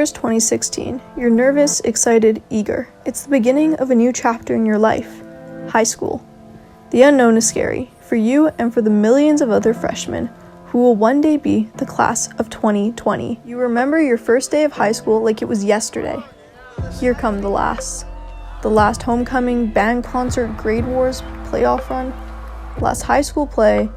is 2016. You're nervous, excited, eager. It's the beginning of a new chapter in your life. High school. The unknown is scary, for you and for the millions of other freshmen who will one day be the class of 2020. You remember your first day of high school like it was yesterday. Here come the last. The last homecoming, band concert, grade wars, playoff run, last high school play,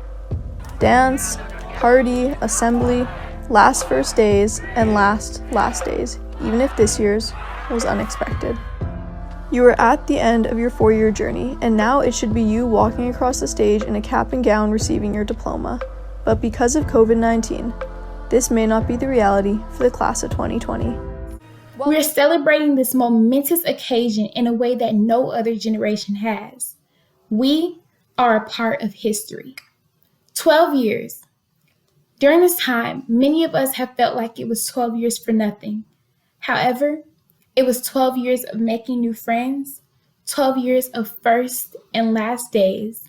dance, party, assembly, last first days, and last days, even if this year's was unexpected. You are at the end of your 4-year journey, and now it should be you walking across the stage in a cap and gown receiving your diploma. But because of COVID-19, this may not be the reality for the class of 2020. We are celebrating this momentous occasion in a way that no other generation has. We are a part of history. 12 years. During this time, many of us have felt like it was 12 years for nothing. However, it was 12 years of making new friends, 12 years of first and last days,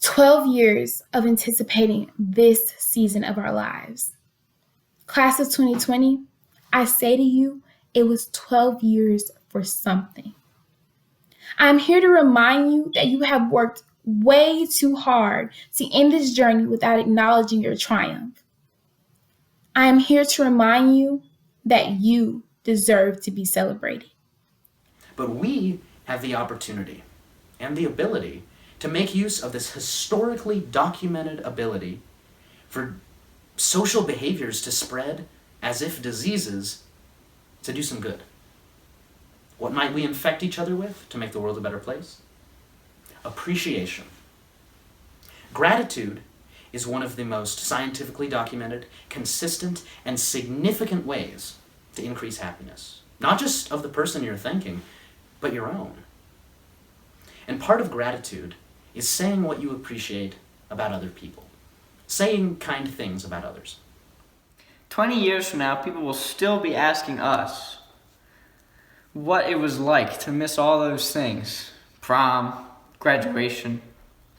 12 years of anticipating this season of our lives. Class of 2020, I say to you, it was 12 years for something. I'm here to remind you that you have worked way too hard to end this journey without acknowledging your triumph. I am here to remind you that you deserve to be celebrated. But we have the opportunity and the ability to make use of this historically documented ability for social behaviors to spread as if diseases to do some good. What might we infect each other with to make the world a better place? Appreciation. Gratitude is one of the most scientifically documented, consistent, and significant ways to increase happiness. Not just of the person you're thanking, but your own. And part of gratitude is saying what you appreciate about other people. Saying kind things about others. 20 years from now, people will still be asking us what it was like to miss all those things. Prom, graduation,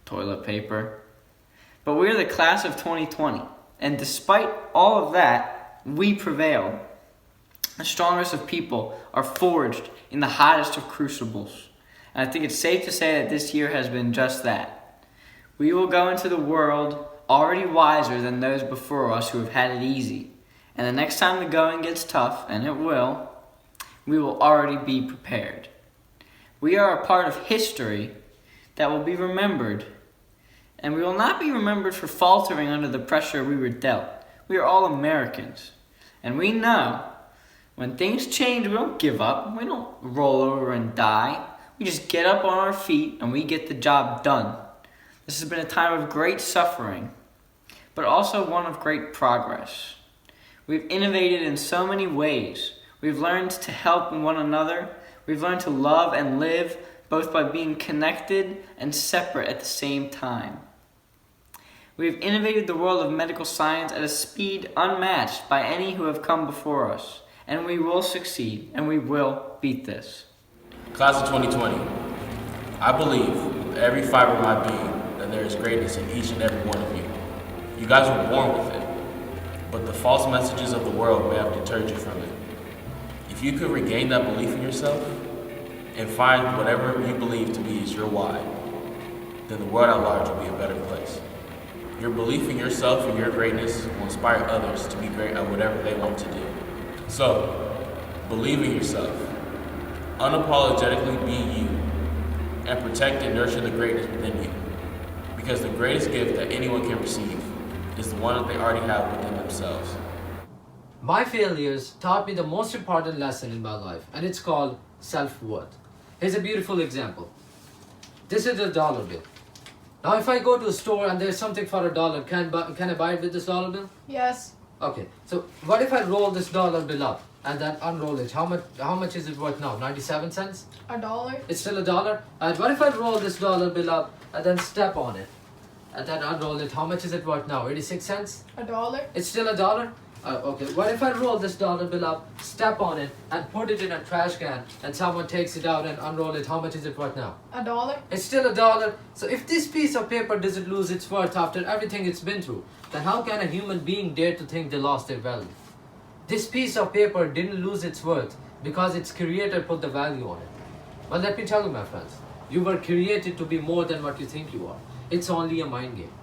toilet paper. But we're the class of 2020, and despite all of that, we prevailed. The strongest of people are forged in the hottest of crucibles. And I think it's safe to say that this year has been just that. We will go into the world already wiser than those before us who have had it easy. And the next time the going gets tough, and it will, we will already be prepared. We are a part of history that will be remembered. And we will not be remembered for faltering under the pressure we were dealt. We are all Americans. And we know when things change, we don't give up. We don't roll over and die. We just get up on our feet and we get the job done. This has been a time of great suffering, but also one of great progress. We've innovated in so many ways. We've learned to help one another. We've learned to love and live both by being connected and separate at the same time. We've innovated the world of medical science at a speed unmatched by any who have come before us. And we will succeed, and we will beat this. Class of 2020, I believe with every fiber of my being that there is greatness in each and every one of you. You guys were born with it, but the false messages of the world may have deterred you from it. If you could regain that belief in yourself and find whatever you believe to be is your why, then the world at large will be a better place. Your belief in yourself and your greatness will inspire others to be great at whatever they want to do. So, believe in yourself. Unapologetically be you. And protect and nurture the greatness within you. Because the greatest gift that anyone can receive is the one that they already have within themselves. My failures taught me the most important lesson in my life, and it's called self-worth. Here's a beautiful example. This is a dollar bill. Now if I go to a store and there's something for $1, can I buy it with this dollar bill? Yes. Okay, so what if I roll this dollar bill up and then unroll it? How much is it worth now? 97 cents? $1. It's still $1. And what if I roll this dollar bill up and then step on it and then unroll it? How much is it worth now? 86 cents? $1. It's still $1? Okay, what if I roll this dollar bill up, step on it, and put it in a trash can, and someone takes it out and unroll it? How much is it worth now? $1. It's still $1. So if this piece of paper doesn't lose its worth after everything it's been through, then how can a human being dare to think they lost their value? This piece of paper didn't lose its worth because its creator put the value on it. But let me tell you, my friends, you were created to be more than what you think you are. It's only a mind game.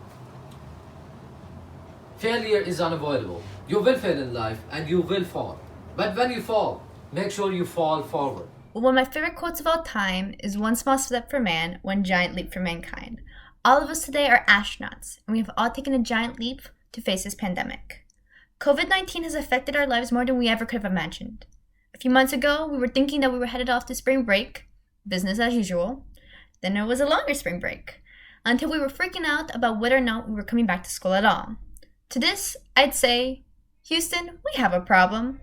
Failure is unavoidable. You will fail in life and you will fall. But when you fall, make sure you fall forward. Well, one of my favorite quotes of all time is "One small step for man, one giant leap for mankind." All of us today are astronauts, and we have all taken a giant leap to face this pandemic. COVID-19 has affected our lives more than we ever could have imagined. A few months ago, we were thinking that we were headed off to spring break, business as usual. Then it was a longer spring break, until we were freaking out about whether or not we were coming back to school at all. To this, I'd say, Houston, we have a problem.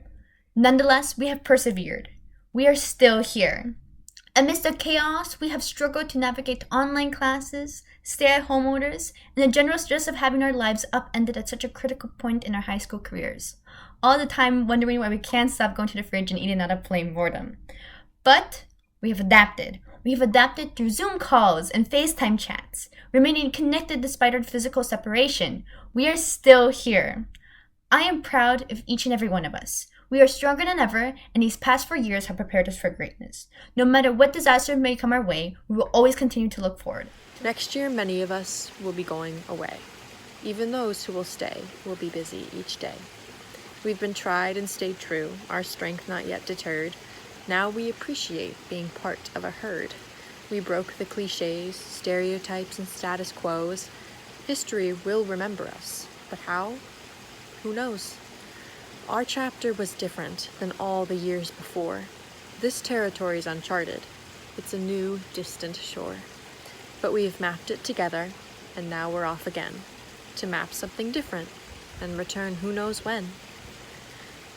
Nonetheless, we have persevered. We are still here. Amidst the chaos, we have struggled to navigate online classes, stay-at-home orders, and the general stress of having our lives upended at such a critical point in our high school careers. All the time wondering why we can't stop going to the fridge and eating out of plain boredom. But we have adapted. We have adapted through Zoom calls and FaceTime chats, remaining connected despite our physical separation. We are still here. I am proud of each and every one of us. We are stronger than ever, and these past 4 years have prepared us for greatness. No matter what disaster may come our way, we will always continue to look forward. Next year, many of us will be going away. Even those who will stay will be busy each day. We've been tried and stayed true, our strength not yet deterred. Now we appreciate being part of a herd. We broke the cliches, stereotypes, and status quos. History will remember us, but how? Who knows? Our chapter was different than all the years before. This territory is uncharted. It's a new, distant shore. But we have mapped it together, and now we're off again, to map something different, and return who knows when.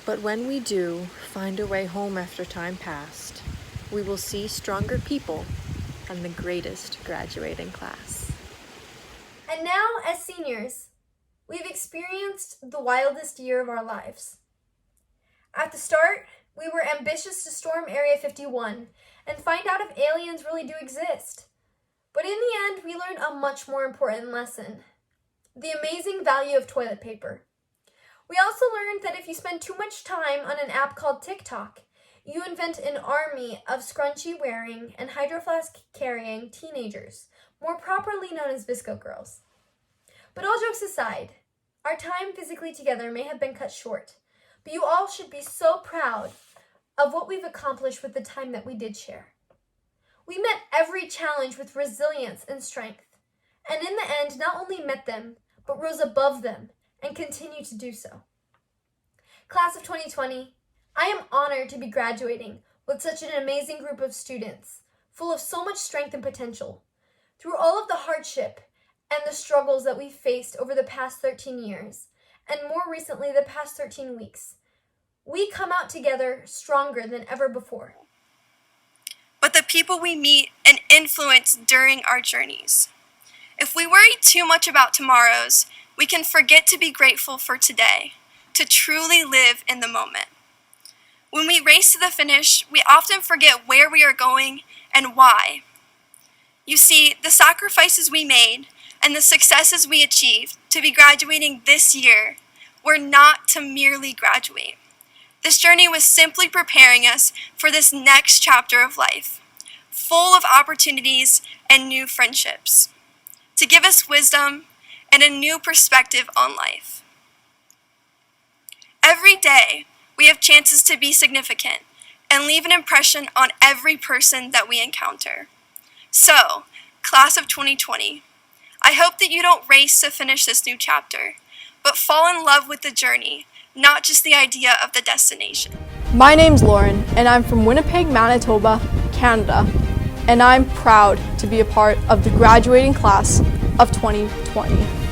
But when we do find a way home after time past, we will see stronger people and the greatest graduating class. And now, as seniors, we've experienced the wildest year of our lives. At the start, we were ambitious to storm Area 51 and find out if aliens really do exist. But in the end, we learned a much more important lesson: the amazing value of toilet paper. We also learned that if you spend too much time on an app called TikTok, you invent an army of scrunchie-wearing and hydro flask-carrying teenagers, more properly known as Visco girls. But all jokes aside, our time physically together may have been cut short, but you all should be so proud of what we've accomplished with the time that we did share. We met every challenge with resilience and strength, and in the end not only met them, but rose above them and continue to do so. Class of 2020, I am honored to be graduating with such an amazing group of students, full of so much strength and potential. Through all of the hardship and the struggles that we've faced over the past 13 years, and more recently the past 13 weeks, we come out together stronger than ever before. But the people we meet and influence during our journeys. If we worry too much about tomorrows, we can forget to be grateful for today, to truly live in the moment. When we race to the finish, we often forget where we are going and why. You see, the sacrifices we made and the successes we achieved to be graduating this year were not to merely graduate. This journey was simply preparing us for this next chapter of life, full of opportunities and new friendships, to give us wisdom and a new perspective on life. Every day, we have chances to be significant and leave an impression on every person that we encounter. So, class of 2020, I hope that you don't race to finish this new chapter, but fall in love with the journey, not just the idea of the destination. My name's Lauren, and I'm from Winnipeg, Manitoba, Canada, and I'm proud to be a part of the graduating class of 2020.